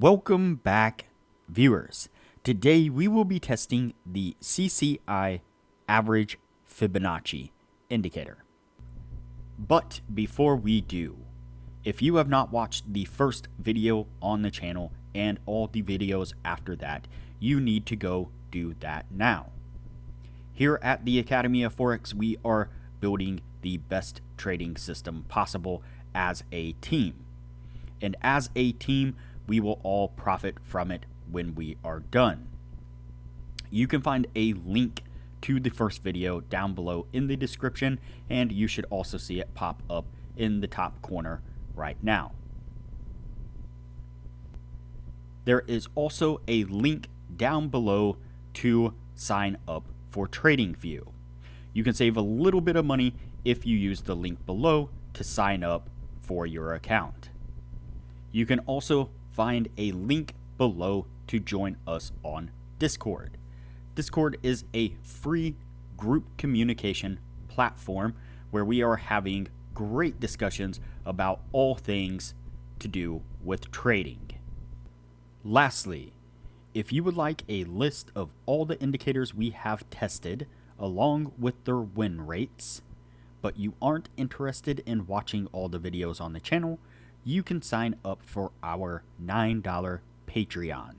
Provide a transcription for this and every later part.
Welcome back, viewers. Today we will be testing the CCI average Fibonacci indicator. But before we do, if you have not watched the first video on the channel and all the videos after that, you need to go do that now. Here at the Academy of Forex, we are building the best trading system possible as a team. And as a team, we will all profit from it when we are done. You can find a link to the first video down below in the description, and you should also see it pop up in the top corner right now. There is also a link down below to sign up for TradingView. You can save a little bit of money if you use the link below to sign up for your account. You can also find a link below to join us on Discord. Discord is a free group communication platform where we are having great discussions about all things to do with trading. Lastly, if you would like a list of all the indicators we have tested along with their win rates, but you aren't interested in watching all the videos on the channel, you can sign up for our $9 Patreon,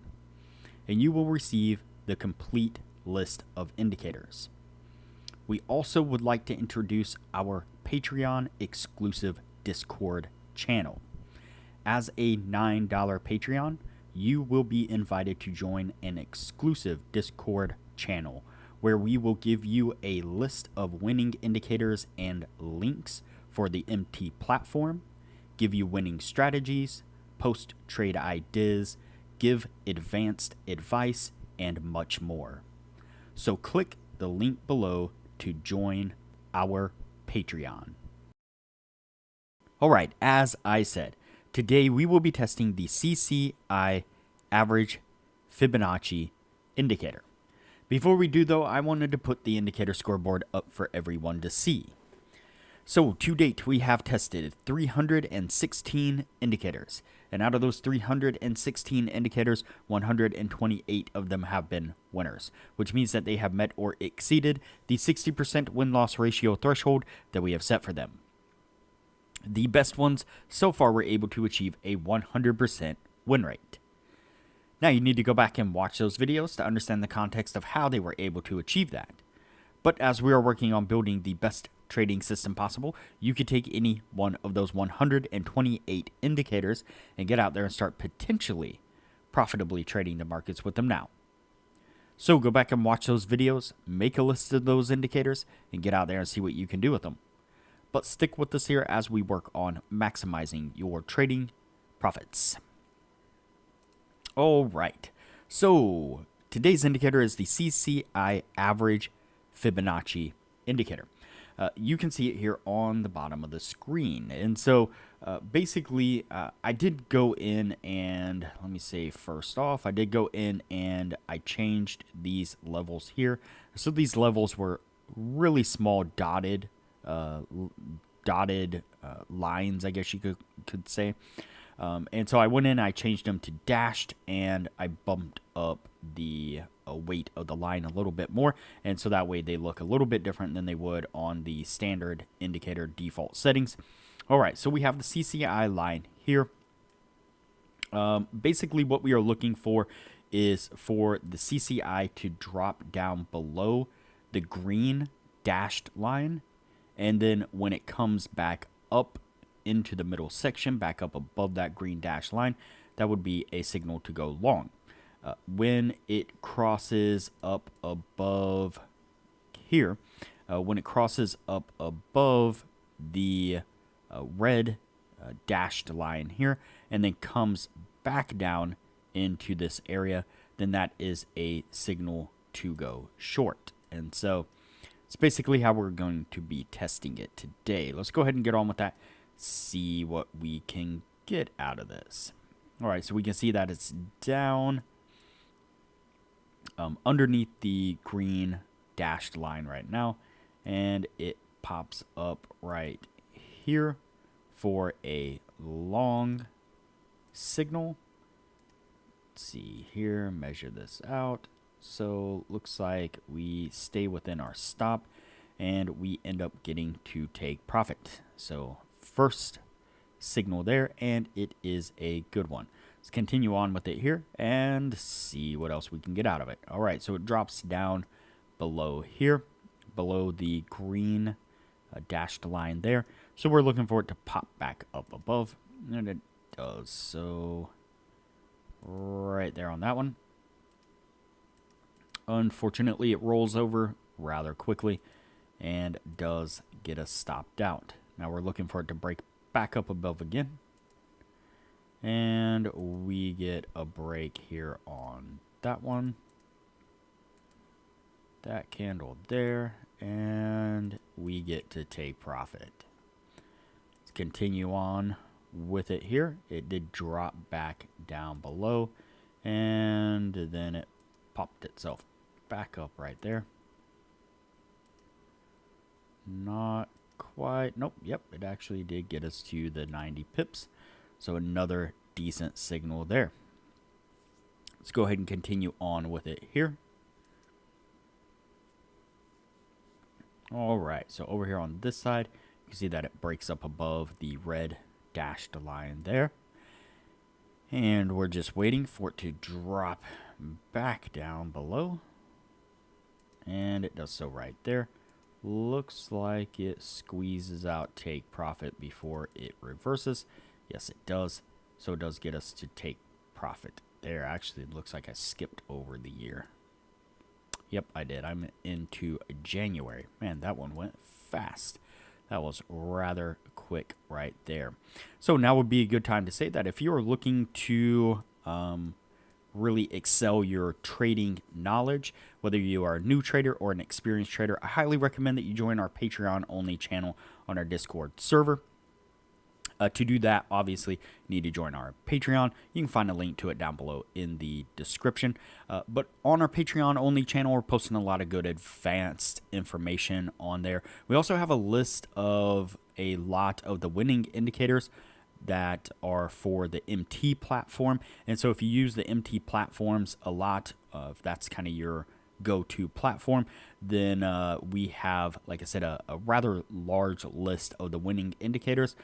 and you will receive the complete list of indicators. We also would like to introduce our Patreon exclusive Discord channel. As a $9 Patreon, you will be invited to join an exclusive Discord channel where we will give you a list of winning indicators and links for the MT platform, give you winning strategies, post trade ideas, give advanced advice, and much more. So click the link below to join our Patreon. Alright, as I said, today we will be testing the CCI average Fibonacci indicator. Before we do though, I wanted to put the indicator scoreboard up for everyone to see. So to date, we have tested 316 indicators, and out of those 316 indicators, 128 of them have been winners, which means that they have met or exceeded the 60% win-loss ratio threshold that we have set for them. The best ones so far were able to achieve a 100% win rate. Now you need to go back and watch those videos to understand the context of how they were able to achieve that. But as we are working on building the best trading system possible, you could take any one of those 128 indicators and get out there and start potentially profitably trading the markets with them now. So go back and watch those videos, make a list of those indicators, and get out there and see what you can do with them. But stick with us here as we work on maximizing your trading profits. All right, so today's indicator is the CCI average Fibonacci indicator. You can see it here on the bottom of the screen. And so basically, I did go in and, let me say first off, I did go in and I changed these levels here. So these levels were really small dotted lines, I guess you could say. And so I went in, I changed them to dashed, and I bumped up the weight of the line a little bit more, and so that way they look a little bit different than they would on the standard indicator default settings. All right, so we have the CCI line here. Basically what we are looking for is for the CCI to drop down below the green dashed line, and then when it comes back up into the middle section, back up above that green dash line, that would be a signal to go long. When it crosses up above here, when it crosses up above the red dashed line here, and then comes back down into this area, then that is a signal to go short. And so it's basically how we're going to be testing it today. Let's go ahead and get on with that, see what we can get out of this. All right, so we can see that it's down underneath the green dashed line right now, and it pops up right here for a long signal, let's see here, measure this out. So looks like we stay within our stop and we end up getting to take profit. So first signal there, and it is a good one. Let's continue on with it here and see what else we can get out of it. All right, so it drops down below here, below the green dashed line there. So we're looking for it to pop back up above, and it does. So right there on that one. Unfortunately, it rolls over rather quickly and does get us stopped out. Now we're looking for it to break back up above again. And we get a break here on that one. That candle there. And we get to take profit. Let's continue on with it here. It did drop back down below. And then it popped itself back up right there. Not quite. Nope. Yep. It actually did get us to the 90 pips. So another decent signal there. Let's go ahead and continue on with it here. All right. So over here on this side, you can see that it breaks up above the red dashed line there. And we're just waiting for it to drop back down below. And it does so right there. Looks like it squeezes out take profit before it reverses. Yes, it does. So it does get us to take profit there. Actually, it looks like I skipped over the year. Yep, I did. I'm into January. Man, that one went fast. That was rather quick right there. So now would be a good time to say that if you're looking to really excel your trading knowledge, whether you are a new trader or an experienced trader, I highly recommend that you join our Patreon only channel on our Discord server. To do that, obviously, you need to join our Patreon. You can find a link to it down below in the description. But on our Patreon only channel, we're posting a lot of good advanced information on there. We also have a list of a lot of the winning indicators that are for the MT platform. And so if you use the MT platforms a lot, if that's kind of your go-to platform, then we have, like I said, a rather large list of the winning indicators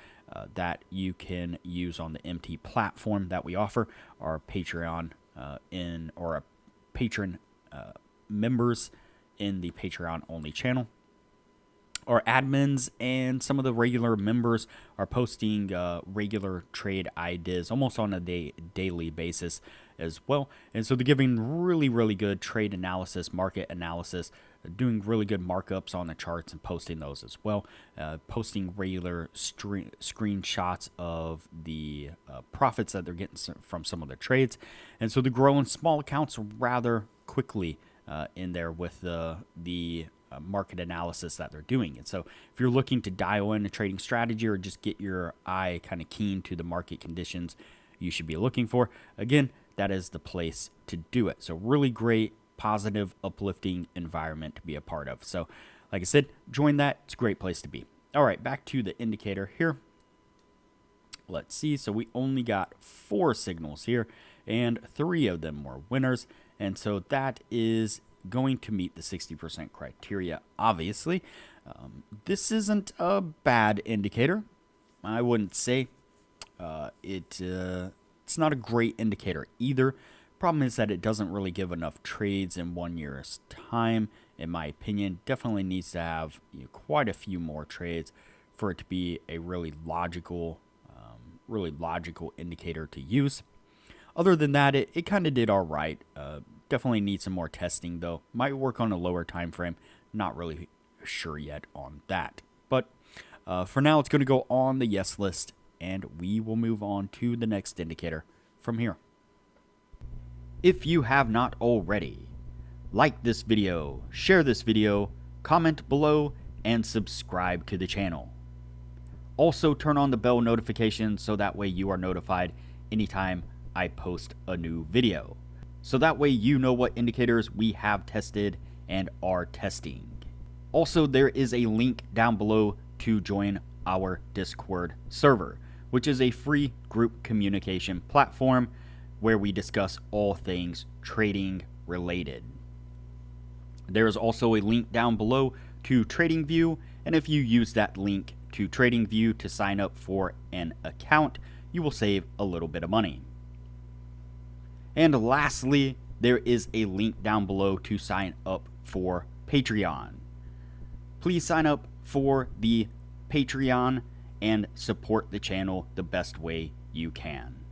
that you can use on the MT platform that we offer. Our Patreon our patron members in the Patreon only channel. Our admins and some of the regular members are posting regular trade ideas almost on a daily basis as well. And so they're giving really, really good trade analysis, market analysis, doing really good markups on the charts and posting those as well. Posting regular screenshots of the profits that they're getting from some of their trades. And so they're growing small accounts rather quickly in there with the market analysis that they're doing. And so if you're looking to dial in a trading strategy or just get your eye kind of keen to the market conditions you should be looking for, again, that is the place to do it. So really great, positive, uplifting environment to be a part of. So like I said, join that. It's a great place to be. All right, back to the indicator here. Let's see. So we only got 4 signals here and 3 of them were winners. And so that is going to meet the 60% criteria, obviously. This isn't a bad indicator. I wouldn't say it's not a great indicator either. Problem is that it doesn't really give enough trades in 1 year's time, in my opinion. Definitely needs to have quite a few more trades for it to be a really logical indicator to use. Other than that, it kind of did all right. Definitely needs some more testing, though. Might work on a lower time frame. Not really sure yet on that. But for now, it's going to go on the yes list, and we will move on to the next indicator from here. If you have not already, like this video, share this video, comment below, and subscribe to the channel. Also, turn on the bell notification so that way you are notified anytime I post a new video. So that way you know what indicators we have tested and are testing. Also, there is a link down below to join our Discord server, which is a free group communication platform where we discuss all things trading related. There is also a link down below to TradingView, and if you use that link to TradingView to sign up for an account, you will save a little bit of money. And lastly, there is a link down below to sign up for Patreon. Please sign up for the Patreon and support the channel the best way you can.